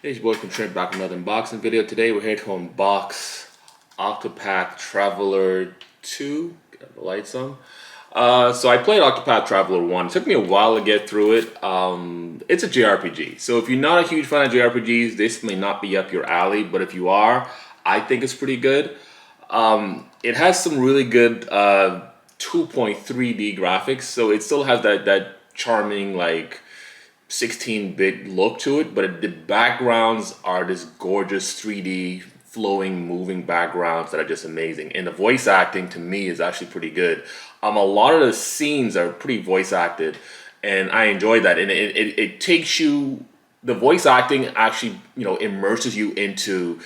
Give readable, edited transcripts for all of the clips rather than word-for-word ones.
Hey, it's your boy Princetreppe back with another unboxing video. Today we're here to unbox Octopath Traveler 2. Got the lights on. So I played Octopath Traveler 1. It took me a while to get through it. It's a JRPG. So if you're not a huge fan of JRPGs, this may not be up your alley. But if you are, I think it's pretty good. It has some really good 2.3D graphics. So it still has that charming, like, 16-bit look to it, but the backgrounds are this gorgeous 3D flowing, moving backgrounds that are just amazing. And the voice acting to me is actually pretty good. A lot of the scenes are pretty voice acted, and I enjoy that. And it takes you, the voice acting actually, immerses you into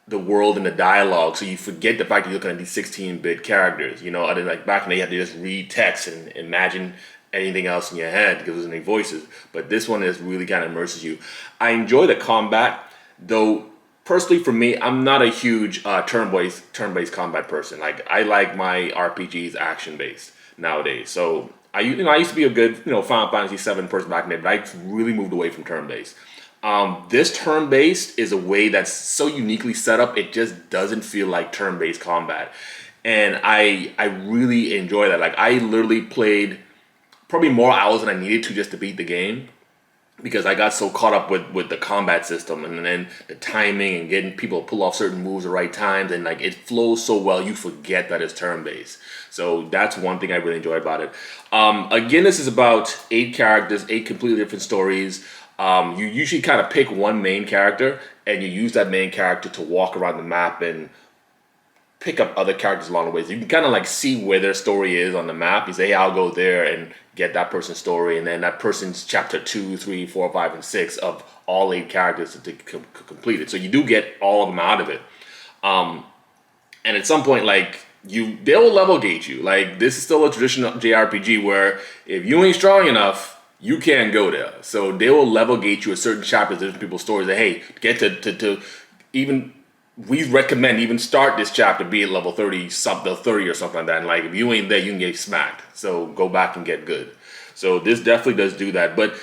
the world and the dialogue, so you forget the fact that you're looking at these 16-bit characters. Other than like back in the day, you had to just read text and imagine anything else in your head because there's any voices. But this one is really kind of immerses you. I enjoy the combat, though. Personally, for me, I'm not a huge turn-based combat person. Like, I like my RPGs action based nowadays. So I used to be a good Final Fantasy VII person back in the day, but I really moved away from turn based. This turn-based is a way that's so uniquely set up, it just doesn't feel like turn-based combat. And I really enjoy that. Like, I literally played probably more hours than I needed to just to beat the game because I got so caught up with the combat system and then the timing and getting people to pull off certain moves at the right times, and like it flows so well you forget that it's turn-based. So that's one thing I really enjoy about it. Again, this is about 8 characters, 8 completely different stories. You usually kind of pick one main character and you use that main character to walk around the map and pick up other characters along the way. So you can kind of like see where their story is on the map. You say, hey, I'll go there and get that person's story, and then that person's chapter 2, 3, 4, 5, and 6 of all 8 characters to complete it. So you do get all of them out of it. And at some point, like, they'll level gauge you. Like, this is still a traditional JRPG where if you ain't strong enough, you can't go there. So they will level gauge you at certain chapters, different people's stories. That, hey, get to even, we recommend even start this chapter be at level 30 something, 30 or something like that. And like, if you ain't there, you can get smacked. So go back and get good. So this definitely does do that, but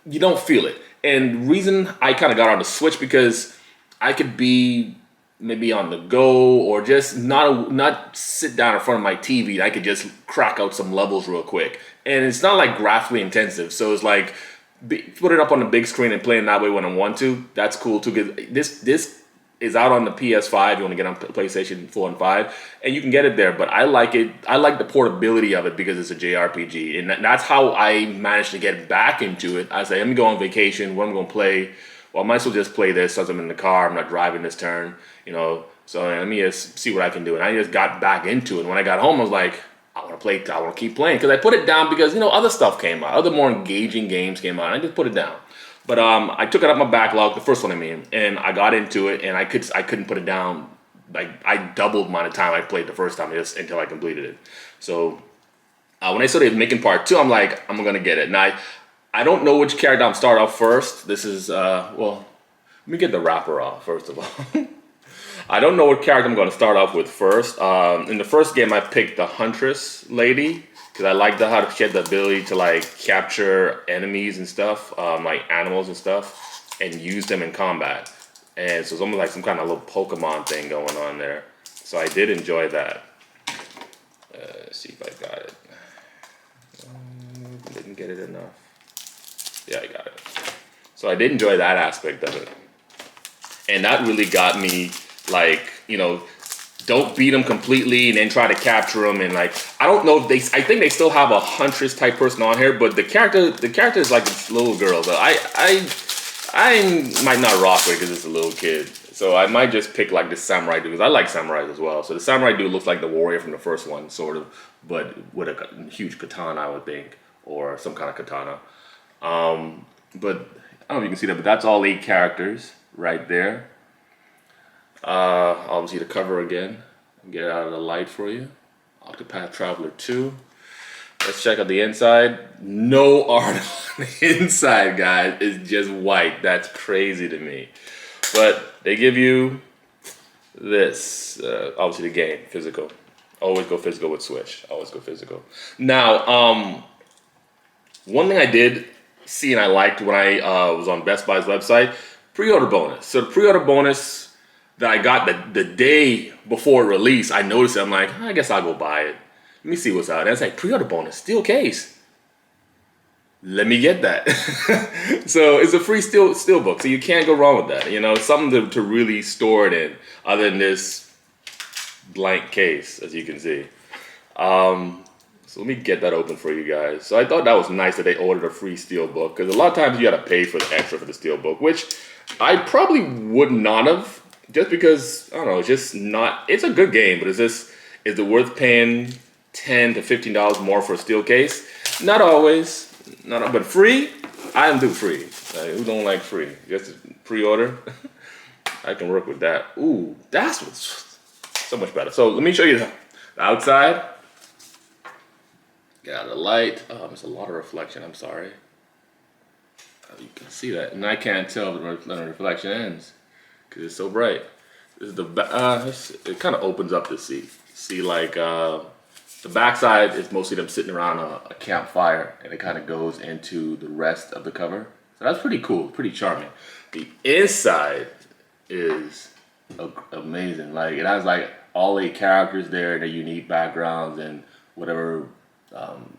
you don't feel it. And reason I kind of got on the Switch because I could be maybe on the go or just not sit down in front of my TV. I could just crack out some levels real quick, and it's not like graphically intensive. So it's like put it up on the big screen and playing that way when I want to. That's cool too. Because this is out on the PS5. You want to get on PlayStation 4 and 5, and you can get it there. But I like it. I like the portability of it because it's a JRPG, and that's how I managed to get back into it. I say, let me go on vacation. What am I going to play? Well, I might as well just play this since I'm in the car. I'm not driving this turn, So let me just see what I can do. And I just got back into it. And when I got home, I was like, I want to play. I want to keep playing because I put it down because other stuff came out, other more engaging games came out. And I just put it down. But I took it up my backlog, the first one I mean, and I got into it, and I couldn't put it down. Like, I doubled the amount of time I played the first time just until I completed it. So when I started making part 2, I'm like, I'm gonna get it. Now I don't know which character I'm start off first. This is well, let me get the wrapper off first of all. I don't know what character I'm going to start off with first. In the first game, I picked the Huntress lady because I liked how she had the ability to like capture enemies and stuff, like animals and stuff, and use them in combat. And so it's almost like some kind of little Pokemon thing going on there. So I did enjoy that. Let's see if I got it. Didn't get it enough. Yeah, I got it. So I did enjoy that aspect of it. And that really got me, like, don't beat them completely and then try to capture them. And like, I don't know if I think they still have a Huntress type person on here, but the character is like this little girl. But I might not rock with it because it's a little kid. So I might just pick like this samurai dude because I like samurais as well. So the samurai dude looks like the warrior from the first one, sort of, but with a huge katana, I would think, or some kind of katana. But I don't know if you can see that, but that's all 8 characters right there. Obviously the cover again. Get it out of the light for you. Octopath Traveler 2. Let's check out the inside. No art on the inside, guys. It's just white. That's crazy to me. But they give you this. Obviously the game, physical. Always go physical with Switch. Always go physical. Now, one thing I did seen I liked when I was on Best Buy's website, pre-order bonus. So the pre-order bonus that I got the day before release, I noticed it. I'm like, I guess I'll go buy it. Let me see what's out. And it's like pre-order bonus, steel case. Let me get that. So it's a free Steelbook, so you can't go wrong with that. You know, it's something to really store it in, other than this blank case, as you can see. So let me get that open for you guys. So I thought that was nice that they ordered a free Steelbook, because a lot of times you got to pay for the extra for the Steelbook, which I probably would not have, just because I don't know. It's just not. It's a good game, but is it worth paying $10 to $15 more for a steel case? Not always. Not, but free, I am do free. Like, who don't like free? Just pre-order. I can work with that. Ooh, that's what's so much better. So let me show you the outside. Get out of the light. Oh, there's a lot of reflection. I'm sorry. Oh, you can see that, and I can't tell when the reflection ends because it's so bright. This is the it kind of opens up to see like. The backside is mostly them sitting around a campfire, and it kind of goes into the rest of the cover. So that's pretty cool, pretty charming. The inside is amazing. Like, it has like all the characters there, their unique backgrounds, and whatever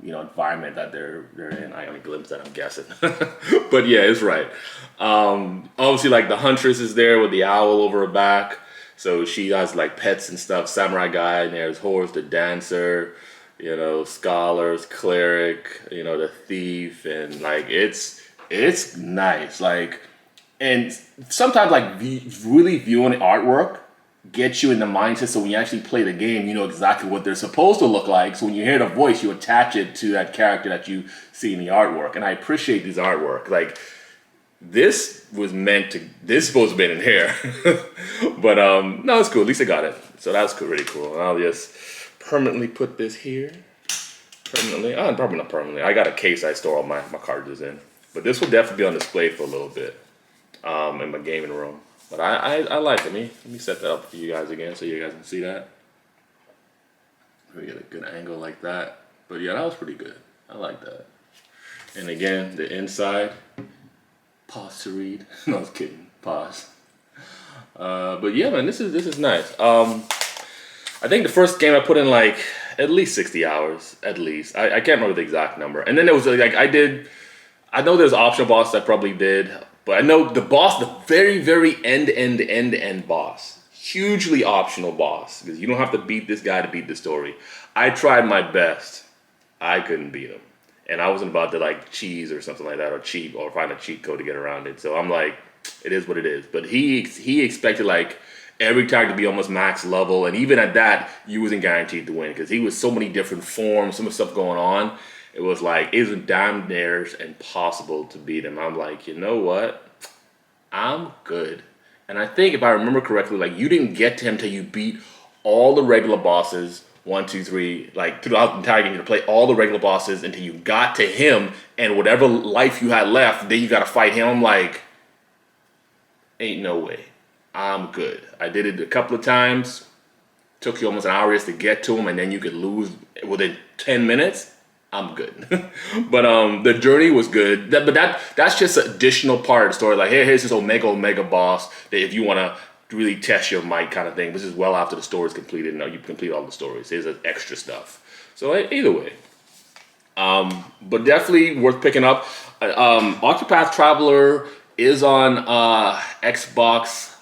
environment that they're in. I only glimpsed that, I'm guessing. But yeah, it's right. Obviously, like the huntress is there with the owl over her back. So she has like pets and stuff, samurai guy, and there's Horus the dancer, scholars, cleric, the thief, and like it's nice. Like, and sometimes like really viewing the artwork gets you in the mindset, so when you actually play the game, you know exactly what they're supposed to look like. So when you hear the voice, you attach it to that character that you see in the artwork. And I appreciate this artwork. Like, this supposed to be in here. But no, it's cool. At least I got it. So that's cool, really cool. And I'll just permanently put this here. Permanently? Probably not permanently. I got a case I store all my cartridges in. But this will definitely be on display for a little bit in my gaming room. But I like it. Let me set that up for you guys again so you guys can see that. We get a good angle like that. But yeah, that was pretty good. I like that. And again, the inside. Pause to read. No, I was kidding. Pause. But yeah, man, this is nice. I think the first game I put in like at least 60 hours, at least. I can't remember the exact number. And then there was like I know there's optional boss I probably did, but I know the boss, the very, very end boss, hugely optional boss, because you don't have to beat this guy to beat the story. I tried my best. I couldn't beat him. And I wasn't about to like cheese or something like that, or find a cheat code to get around it. So I'm like, it is what it is. But he expected like every character to be almost max level, and even at that, you wasn't guaranteed to win because he was so many different forms, so much stuff going on. It was like it was damn near impossible to beat him. I'm like, you know what? I'm good. And I think if I remember correctly, like you didn't get to him till you beat all the regular bosses. 1, 2, 3, like throughout the entire game, you play all the regular bosses until you got to him, and whatever life you had left, then you got to fight him. I'm like, ain't no way. I'm good. I did it a couple of times. Took you almost an hour just to get to him, and then you could lose within 10 minutes. I'm good. But the journey was good. But that's just an additional part of the story. Like, here's this omega boss that if you want to really test your might kind of thing. This is well after the story is completed. Now you complete all the stories. Here's extra stuff. So either way. But definitely worth picking up. Octopath Traveler is on Xbox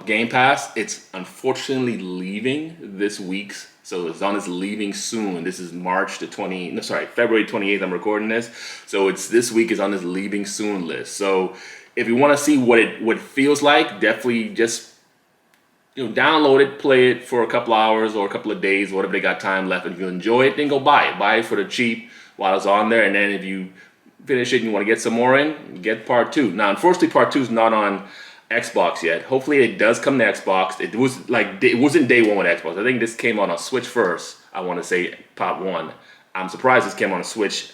Game Pass. It's unfortunately leaving this week. So it's on its leaving soon. This is February 28th I'm recording this. So this week is on this leaving soon list. So if you want to see what it feels like, definitely just download it, play it for a couple hours or a couple of days, whatever they got time left. And if you enjoy it, then go buy it. Buy it for the cheap while it's on there. And then if you finish it and you want to get some more in, get part 2. Now, unfortunately, part 2 is not on Xbox yet. Hopefully, it does come to Xbox. It wasn't day one with Xbox. I think this came on a Switch first. I want to say part 1. I'm surprised this came on a Switch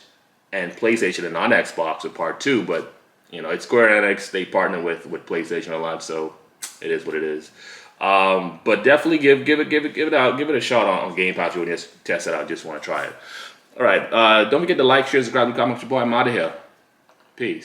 and PlayStation and on Xbox with part 2, but it's Square Enix. They partner with PlayStation a lot, so it is what it is. But definitely give it a shot on Game Pass. You want to just test it out, just want to try it. All right. Don't forget to like, share, subscribe, and comment. Your boy, I'm out of here. Peace.